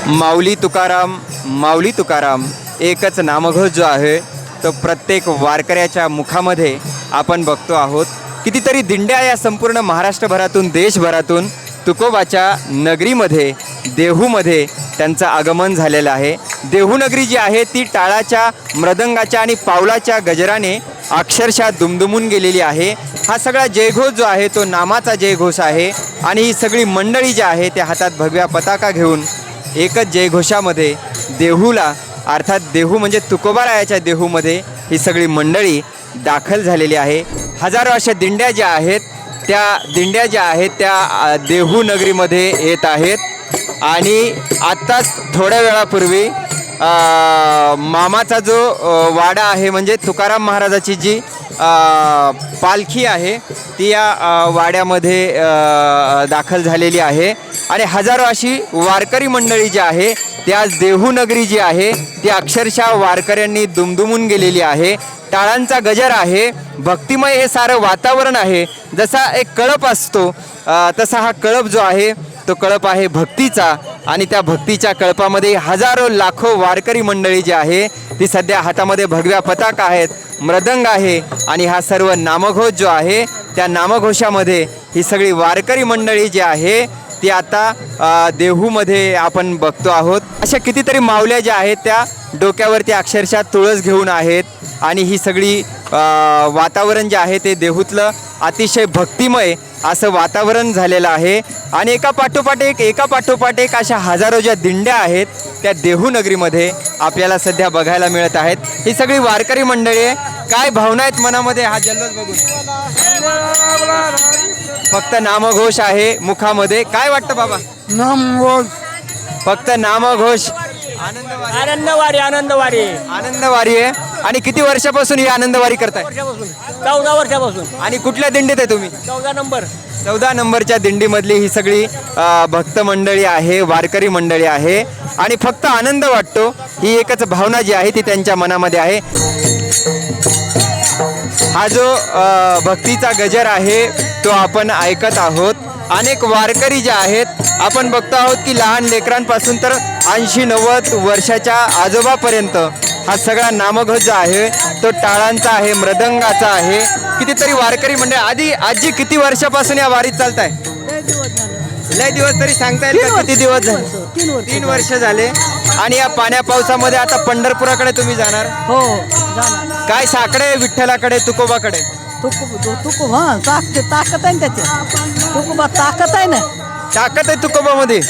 माऊली तुकाराम, माऊली तुकाराम एकच नामघोष जो आहे तो प्रत्येक वारकऱ्याच्या मुखामध्ये आपण बघतो आहोत. कितीतरी दिंड्या या संपूर्ण महाराष्ट्रभरातून, देशभरातून तुकोबाच्या नगरीमध्ये, देहूमध्ये त्यांचं आगमन झालेलं आहे. देहू नगरी जी आहे ती टाळाच्या, मृदंगाच्या आणि पावलाच्या गजराने अक्षरशः दुमदुमून गेलेली आहे. हा सगळा जयघोष जो आहे तो नामाचा जयघोष आहे आणि ही सगळी मंडळी जी आहे त्या हातात भगव्या पताका घेऊन एकच जयघोषामध्ये देहूला, अर्थात देहू म्हणजे तुकोबारायाच्या देहूमध्ये ही सगळी मंडळी दाखल झालेली आहे. हजारो अशा दिंड्या ज्या आहेत त्या देहू नगरीमध्ये येत आहेत आणि आत्ताच थोड्या वेळापूर्वी मामाचा जो वाडा आहे म्हणजे तुकाराम महाराजाची जी पालखी आहे ती या वाड्यामध्ये दाखल झालेली आहे आणि हजारो अशी वारकरी मंडळी जी आहे ती आज देहू नगरी जी आहे ती अक्षरशः वारकऱ्यांनी दुमदुमून गेलेली आहे. टाळांचा गजर आहे, भक्तिमय हे सारं वातावरण आहे. जसा एक कळप असतो तसा हा कळप जो आहे तो कळप आहे भक्तीचा आणि त्या भक्तीच्या कळपामध्ये हजारो लाखो वारकरी मंडळी जी आहे ती सध्या हातामध्ये भगव्या पताका आहेत, मृदंग आहे आणि हा सर्व नामघोष जो आहे त्या नामघोषामध्ये ही सगळी वारकरी मंडळी जी आहे ती आता देहूमध्ये आपण बघतो आहोत. अशा कितीतरी माऊल्या ज्या आहेत त्या डोक्यावरती अक्षरशः तुळस घेऊन आहेत आणि ही सगळी वातावरण जे आहे ते देहूतलं अतिशय भक्तिमय असं वातावरण झालेलं आहे आणि एका पाठोपाठ एक अशा हजारो ज्या दिंड्या आहेत त्या देहू नगरीमध्ये आपल्याला सध्या बघायला मिळत आहेत. ही सगळी वारकरी मंडळी आहे. काय भावना आहेत मनामध्ये हा जल्लोष बघून? फक्त नामघोष आहे मुखामध्ये. काय वाटतं बाबा? नामघोष, फक्त नामघोष. आनंदवारी आहे. आणि किती वर्षापासून ही आनंदवारी करताय? 14 वर्षापासून. आणि कुठल्या दिंडीत आहे तुम्ही? 14 नंबरच्या दिंडीमधली ही सगळी भक्त मंडळी आहे, वारकरी मंडळी आहे आणि फक्त आनंद वाटतो ही एकच भावना जी आहे ती त्यांच्या मनामध्ये आहे. हा जो भक्तीचा गजर आहे तो आपण ऐकत आहोत. अनेक वारकरी जे आहेत आपण बघतो आहोत की लहान लेकरांपासून तर 80-90 वर्षाच्या आजोबापर्यंत हा सगळा नामघोष जो आहे तो टाळांचा आहे, मृदंगाचा आहे. कितीतरी वारकरी मंडळ. आजी किती वर्षापासून या वारीत चालताय? लय दिवस तरी सांगता येईल का? किती दिवस झाले? 3 वर्ष झाले. आणि या पाण्या पावसामध्ये आता पंढरपुराकडे तुम्ही जाणार? हो. काय साकडे आहे विठ्ठलाकडे, तुकोबाकडे? ताकद आहे ना त्याची. तुकोबा ताकद आहे ना. ताकद आहे तुकोबामध्ये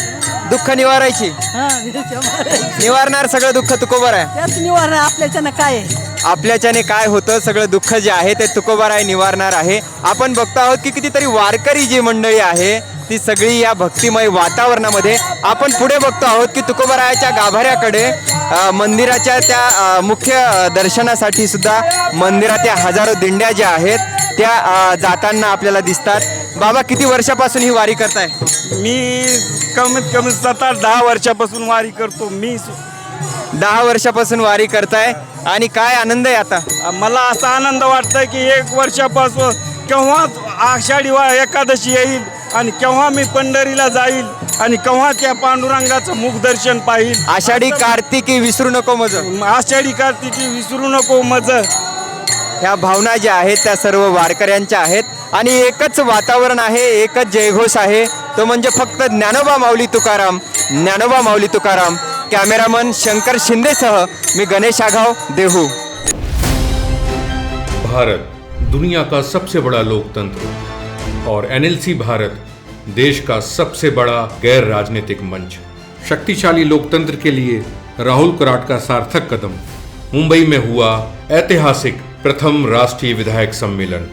दुःख निवारायची. निवारणार सगळं दुःख तुकोबार आहे. त्याच निवारण आपल्याच्यानं काय आहे? आपल्याच्याने काय होतं सगळं दुःख जे आहे ते तुकोबाराय निवारणार आहे. आपण बघतो आहोत की कितीतरी वारकरी जी मंडळी आहे ती सगळी या भक्तिमय वातावरणामध्ये. आपण पुढे बघतो आहोत की तुकोबारायाच्या गाभाऱ्याकडे मंदिराच्या त्या मुख्य दर्शनासाठी सुद्धा मंदिरात या हजारो दिंड्या ज्या आहेत त्या जाताना आपल्याला दिसतात. बाबा किती वर्षापासून ही वारी करताय? मी कमीत कमी 7-10 वर्षापासून वारी करतो. 10 वर्षापासून वारी करताय आणि काय आनंद आहे आता? मला असा आनंद वाटतंय की 1 वर्षापासून केव्हा आषाढी एकादशी येईल आणि केव्हा मी पंढरीला जाईल आणि केव्हा त्या पांडुरंगाचं मुखदर्शन पाहिल. आषाढी कार्तिकी विसरू नको मज. आषाढी कार्तिकी विसरू नको मज. ह्या भावना ज्या आहेत त्या सर्व वारकऱ्यांच्या आहेत आणि एकच वातावरण आहे, एकच जयघोष आहे तो म्हणजे फक्त ज्ञानोबा माऊली तुकाराम, ज्ञानोबा माऊली तुकाराम. कॅमेरामन शंकर शिंदेसह मी गणेश आघाव, देहू. भारत दुनिया का सबसे बड़ा लोकतंत्र और एनएलसी भारत देश का सबसे बड़ा गैर राजनीतिक मंच. शक्तिशाली लोकतंत्र के लिए राहुल कराट का सार्थक कदम. मुंबई में हुआ ऐतिहासिक प्रथम राष्ट्रीय विधायक सम्मेलन.